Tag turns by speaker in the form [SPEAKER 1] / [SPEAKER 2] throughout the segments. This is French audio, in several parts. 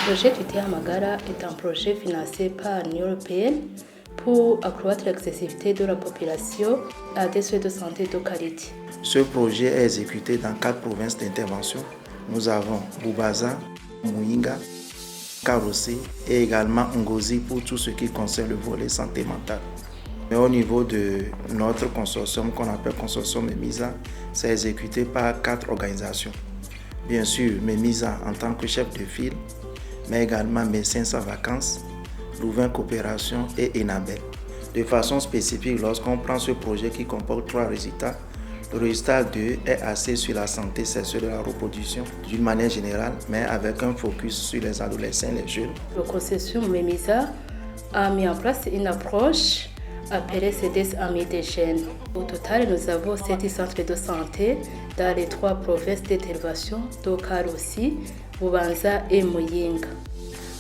[SPEAKER 1] Le projet Tutea Magara est un projet financé par l'Union européenne pour accroître l'accessibilité de la population à des soins de santé de qualité.
[SPEAKER 2] Ce projet est exécuté dans 4 provinces d'intervention. Nous avons Boubaza, Muyinga, Karossé et également Ngozi pour tout ce qui concerne le volet santé mentale. Mais au niveau de notre consortium qu'on appelle consortium MEMISA, c'est exécuté par 4 organisations. Bien sûr, MEMISA en tant que chef de file, mais également Médecins sans vacances, Louvain Coopération et Enabel. De façon spécifique, lorsqu'on prend ce projet qui comporte 3 résultats, le résultat 2 est axé sur la santé sexuelle de la reproduction d'une manière générale, mais avec un focus sur les adolescents et les jeunes.
[SPEAKER 1] Le consortium MEMISA a mis en place une approche appelée CDS Amis des jeunes. Au total, nous avons 7 centres de santé dans les 3 provinces d'intervention de Karossé, Boubanza et Muyinga.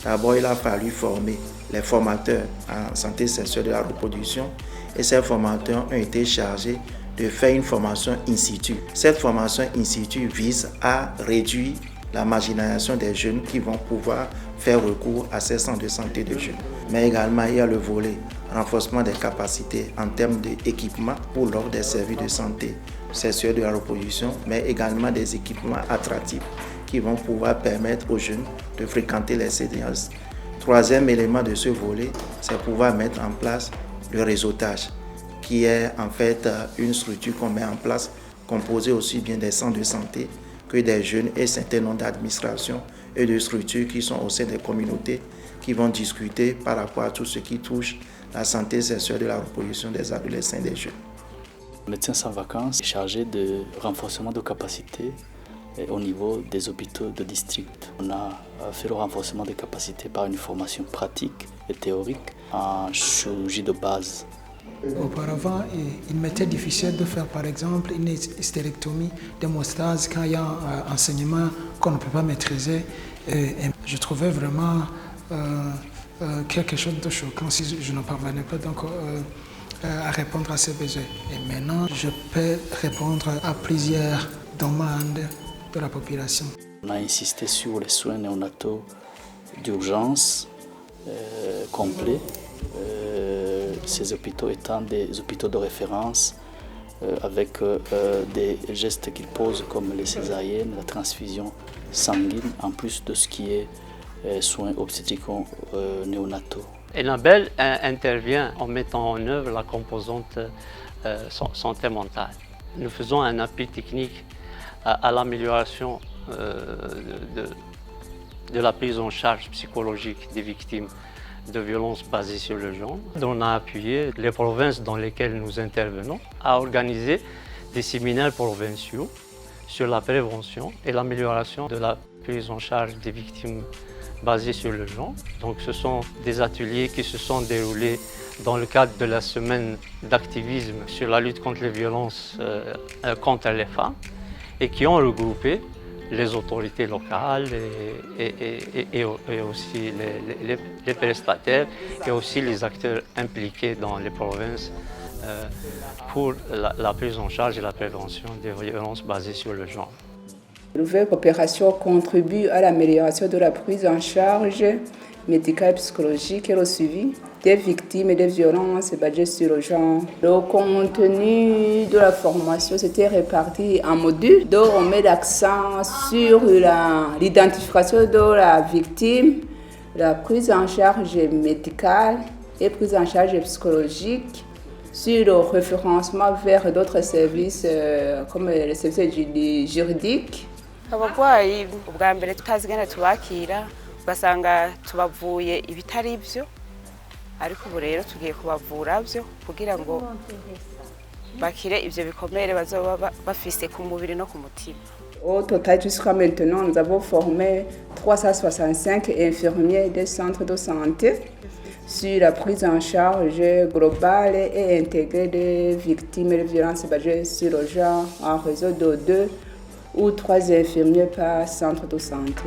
[SPEAKER 2] D'abord, il a fallu former les formateurs en santé sexuelle de la reproduction et ces formateurs ont été chargés de faire une formation in situ. Cette formation in situ vise à réduire la marginalisation des jeunes qui vont pouvoir faire recours à ces centres de santé de jeunes. Mais également, il y a le volet renforcement des capacités en termes d'équipement pour l'offre des services de santé sexuelle de la reproduction, mais également des équipements attractifs qui vont pouvoir permettre aux jeunes de fréquenter les CDS. Troisième élément de ce volet, c'est pouvoir mettre en place le réseautage, qui est en fait une structure qu'on met en place, composée aussi bien des centres de santé que des jeunes et certains noms d'administration et de structures qui sont au sein des communautés qui vont discuter par rapport à tout ce qui touche la santé sexuelle de la reproduction des adolescents et des jeunes.
[SPEAKER 3] Médecins sans vacances est chargé de renforcement de capacités au niveau des hôpitaux de district. On a fait le renforcement des capacités par une formation pratique et théorique en chirurgie de base.
[SPEAKER 4] Auparavant, il m'était difficile de faire par exemple une hystérectomie d'hémostase quand il y a un enseignement qu'on ne peut pas maîtriser. Et je trouvais vraiment quelque chose de choquant si je ne parvenais pas donc, à répondre à ces besoins. Et maintenant, je peux répondre à plusieurs demandes de la population.
[SPEAKER 3] On a insisté sur les soins néonataux d'urgence complets. Ces hôpitaux étant des hôpitaux de référence avec des gestes qu'ils posent comme les césariennes, la transfusion sanguine, en plus de ce qui est soins obstétricaux néonataux.
[SPEAKER 5] Enabel intervient en mettant en œuvre la composante santé mentale. Nous faisons un appui technique à l'amélioration de la prise en charge psychologique des victimes de violences basées sur le genre. On a appuyé les provinces dans lesquelles nous intervenons à organiser des séminaires provinciaux sur la prévention et l'amélioration de la prise en charge des victimes basées sur le genre. Donc ce sont des ateliers qui se sont déroulés dans le cadre de la semaine d'activisme sur la lutte contre les violences contre les femmes et qui ont regroupé les autorités locales et aussi les prestataires et aussi les acteurs impliqués dans les provinces pour la prise en charge et la prévention des violences basées sur le genre.
[SPEAKER 6] La nouvelle coopération contribue à l'amélioration de la prise en charge médicale, psychologique et le suivi des victimes et des violences basées sur le genre. Le contenu de la formation s'était réparti en modules. Donc on met l'accent sur l'identification de la victime, la prise en charge médicale et prise en charge psychologique, sur le référencement vers d'autres services comme les services juridiques.
[SPEAKER 7] Abarwayi ubwa mbere tutazi gane tubakira ugasanga tubavuye ibitari byo ariko ubu rero tugiye kubavura byo kugira ngo bakire ivyo bikomere bazoba bafise ku mubiri no ku mutima.
[SPEAKER 6] Au total, jusqu'à maintenant, nous avons formé 365 infirmiers des centres de santé sur la prise en charge globale et intégrée des victimes de violences basées sur le genre en réseau de 2 ou 3 infirmiers par centre de santé.